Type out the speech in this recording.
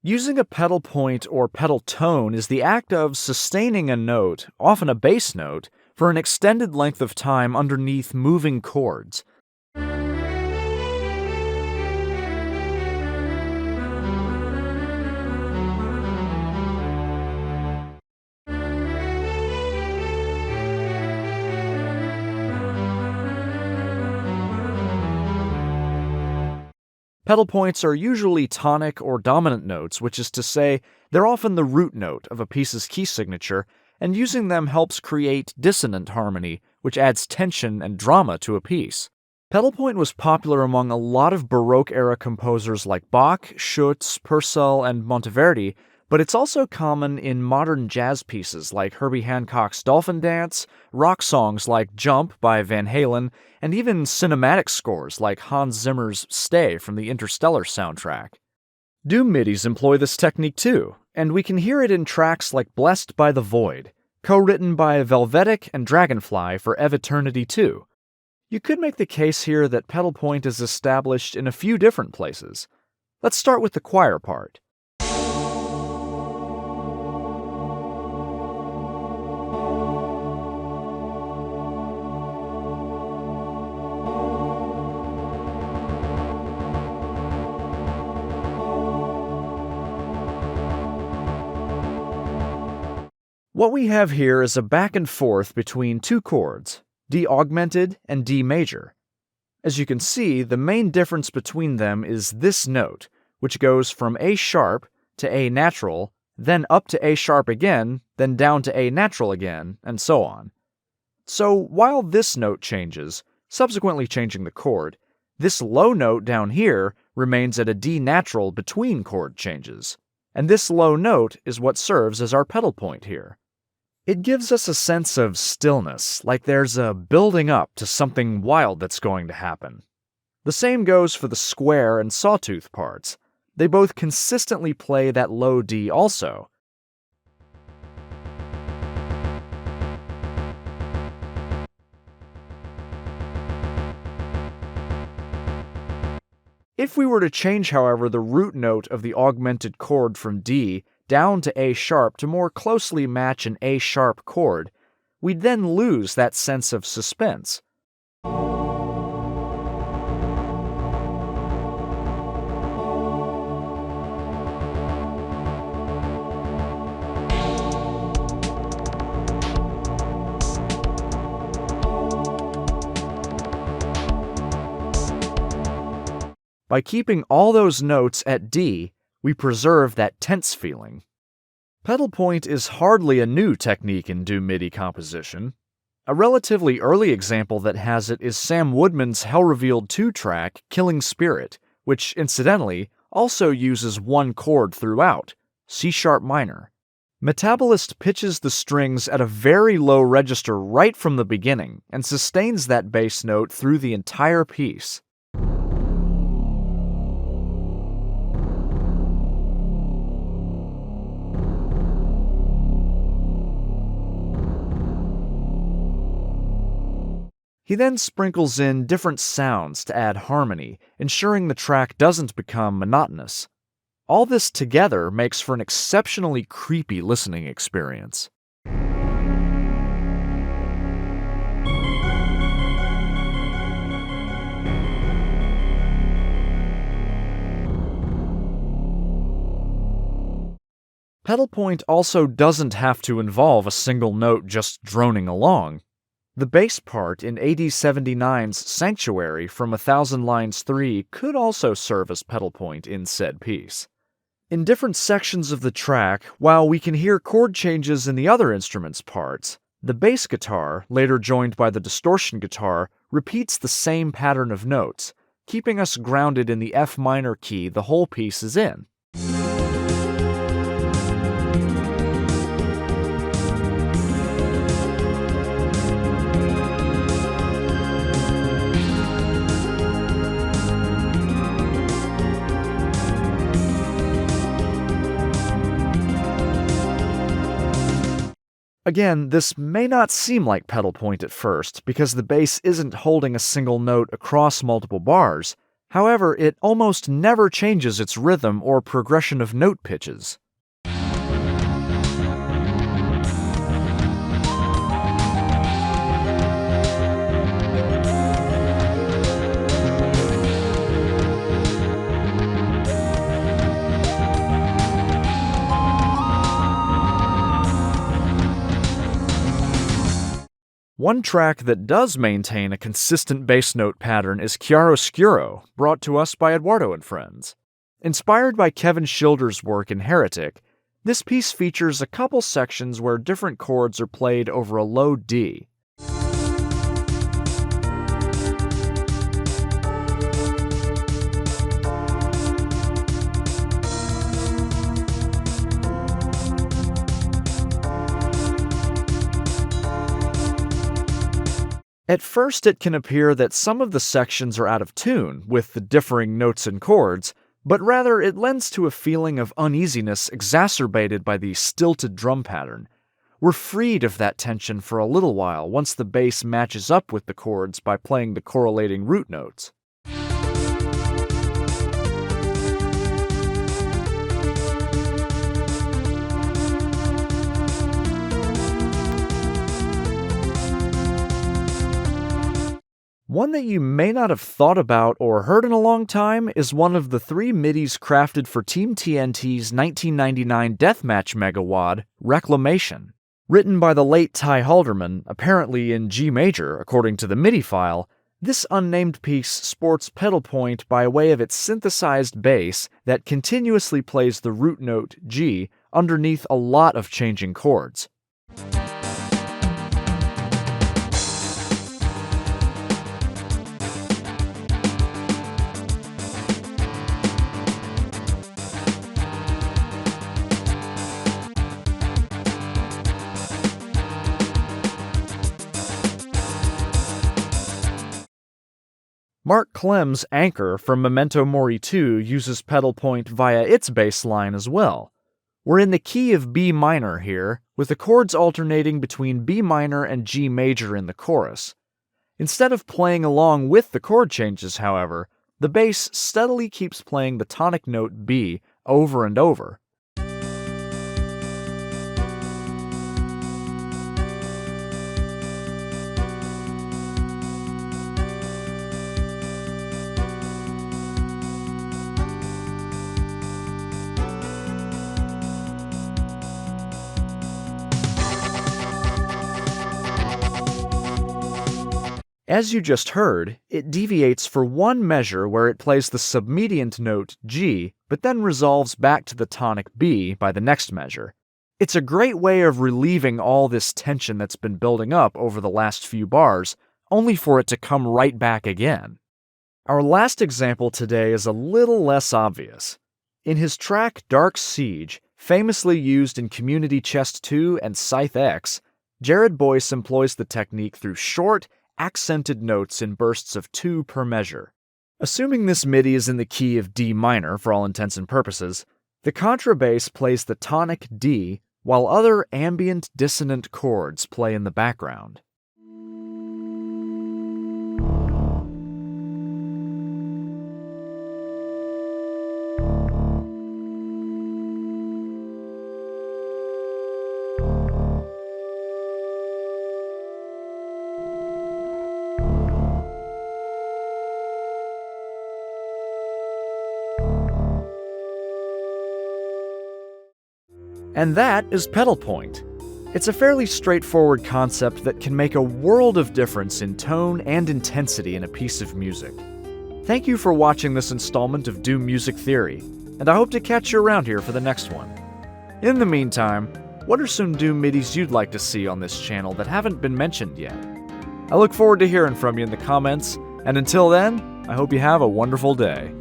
Using a pedal point or pedal tone is the act of sustaining a note, often a bass note, for an extended length of time underneath moving chords. Pedal points are usually tonic or dominant notes, which is to say, they're often the root note of a piece's key signature, and using them helps create dissonant harmony, which adds tension and drama to a piece. Pedal point was popular among a lot of Baroque-era composers like Bach, Schütz, Purcell, and Monteverdi, but it's also common in modern jazz pieces like Herbie Hancock's Dolphin Dance, rock songs like Jump by Van Halen, and even cinematic scores like Hans Zimmer's Stay from the Interstellar soundtrack. Doom MIDIs employ this technique too, and we can hear it in tracks like Blessed by the Void, co-written by Velvetic and Dragonfly for Eviternity II. You could make the case here that pedal point is established in a few different places. Let's start with the choir part. What we have here is a back and forth between two chords, D augmented and D major. As you can see, the main difference between them is this note, which goes from A sharp to A natural, then up to A sharp again, then down to A natural again, and so on. So while this note changes, subsequently changing the chord, this low note down here remains at a D natural between chord changes, and this low note is what serves as our pedal point here. It gives us a sense of stillness, like there's a building up to something wild that's going to happen. The same goes for the square and sawtooth parts. They both consistently play that low D also. If we were to change, however, the root note of the augmented chord from D down to A sharp to more closely match an A sharp chord, we'd then lose that sense of suspense. By keeping all those notes at D, we preserve that tense feeling. Pedal point is hardly a new technique in Doom MIDI composition. A relatively early example that has it is Sam Woodman's Hell Revealed 2 track, Killing Spirit, which, incidentally, also uses one chord throughout, C sharp minor. Metabolist pitches the strings at a very low register right from the beginning and sustains that bass note through the entire piece. He then sprinkles in different sounds to add harmony, ensuring the track doesn't become monotonous. All this together makes for an exceptionally creepy listening experience. Pedal point also doesn't have to involve a single note just droning along. The bass part in AD 79's Sanctuary from 1000 Lines 3 could also serve as pedal point in said piece. In different sections of the track, while we can hear chord changes in the other instruments' parts, the bass guitar, later joined by the distortion guitar, repeats the same pattern of notes, keeping us grounded in the F minor key the whole piece is in. Again, this may not seem like pedal point at first, because the bass isn't holding a single note across multiple bars. However, it almost never changes its rhythm or progression of note pitches. One track that does maintain a consistent bass note pattern is Chiaroscuro, brought to us by Eduardo and Friends. Inspired by Kevin Schilder's work in Heretic, this piece features a couple sections where different chords are played over a low D. At first, it can appear that some of the sections are out of tune with the differing notes and chords, but rather it lends to a feeling of uneasiness exacerbated by the stilted drum pattern. We're freed of that tension for a little while once the bass matches up with the chords by playing the correlating root notes. One that you may not have thought about or heard in a long time is one of the 3 MIDIs crafted for Team TNT's 1999 deathmatch mega WAD, Reclamation. Written by the late Ty Halderman, apparently in G major according to the MIDI file, this unnamed piece sports pedal point by way of its synthesized bass that continuously plays the root note G underneath a lot of changing chords. Mark Clem's Anchor from Memento Mori II uses pedal point via its bass line as well. We're in the key of B minor here, with the chords alternating between B minor and G major in the chorus. Instead of playing along with the chord changes, however, the bass steadily keeps playing the tonic note B over and over. As you just heard, it deviates for one measure where it plays the submediant note G, but then resolves back to the tonic B by the next measure. It's a great way of relieving all this tension that's been building up over the last few bars, only for it to come right back again. Our last example today is a little less obvious. In his track Dark Siege, famously used in Community Chest 2 and Scythe X, Jared Boyce employs the technique through short, accented notes in bursts of 2 per measure. Assuming this MIDI is in the key of D minor for all intents and purposes, the contrabass plays the tonic D while other ambient dissonant chords play in the background. And that is pedal point. It's a fairly straightforward concept that can make a world of difference in tone and intensity in a piece of music. Thank you for watching this installment of Doom Music Theory, and I hope to catch you around here for the next one. In the meantime, what are some Doom MIDIs you'd like to see on this channel that haven't been mentioned yet? I look forward to hearing from you in the comments, and until then, I hope you have a wonderful day.